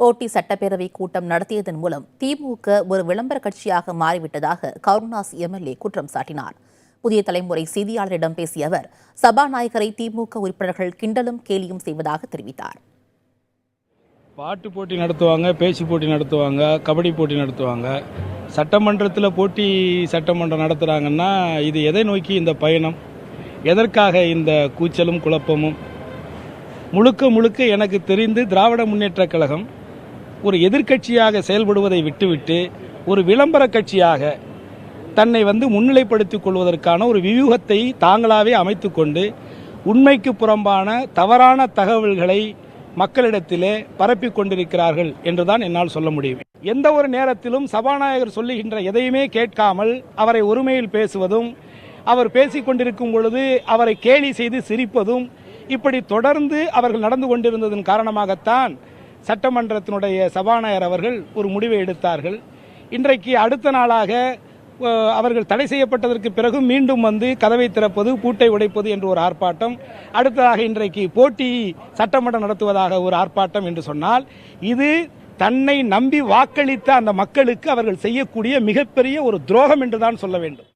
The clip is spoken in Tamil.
ஓட்டி சட்டப்பேரவை கூட்டம் நடத்தியதன் மூலம் திமுக ஒரு விளம்பர கட்சியாக மாறிவிட்டதாக கருணாஸ் எம்எல்ஏ குற்றம் சாட்டினார். புதிய தலைமுறை செய்தியாளரிடம் பேசிய அவர், சபாநாயகரை திமுக உறுப்பினர்கள் கிண்டலும் கேலியும் செய்வதாக தெரிவித்தார். பாட்டு போட்டி நடத்துவாங்க, பேச்சு போட்டி நடத்துவாங்க, கபடி போட்டி நடத்துவாங்க. சட்டமன்றத்தில் போட்டி சட்டமன்றம் நடத்துகிறாங்கன்னா இது எதை நோக்கி இந்த பயணம்? எதற்காக இந்த கூச்சலும் குழப்பமும்? முழுக்க எனக்கு தெரிந்து திராவிட முன்னேற்றக் கழகம் ஒரு எதிர்க்கட்சியாக செயல்படுவதை விட்டுவிட்டு ஒரு விளம்பர கட்சியாக தன்னை முன்னிலைப்படுத்திக் கொள்வதற்கான ஒரு வியூகத்தை தாங்களாகவே அமைத்துக்கொண்டு உண்மைக்கு புறம்பான தவறான தகவல்களை மக்களிடத்திலே பரப்பிக் கொண்டிருக்கிறார்கள் என்றுதான் என்னால் சொல்ல முடியும். எந்த ஒரு நேரத்திலும் சபாநாயகர் சொல்லுகின்ற எதையுமே கேட்காமல் அவரை ஒருமையில் பேசுவதும், அவர் பேசிக் கொண்டிருக்கும் பொழுது அவரை கேலி செய்து சிரிப்பதும், இப்படி தொடர்ந்து அவர்கள் நடந்து கொண்டிருந்ததன் காரணமாகத்தான் சட்டமன்றத்தினுடைய சபாநாயகர் அவர்கள் ஒரு முடிவை எடுத்தார்கள். இன்றைக்கு அடுத்த நாளாக அவர்கள் தடை செய்யப்பட்டதற்கு பிறகு மீண்டும் கதவை திறப்பது, பூட்டை உடைப்பது என்று ஒரு ஆர்ப்பாட்டம், அடுத்ததாக இன்றைக்கு போட்டி சட்டமன்றம் நடத்துவதாக ஒரு ஆர்ப்பாட்டம் என்று சொன்னால், இது தன்னை நம்பி வாக்களித்த அந்த மக்களுக்கு அவர்கள் செய்யக்கூடிய மிகப்பெரிய ஒரு துரோகம் என்றுதான் சொல்ல வேண்டும்.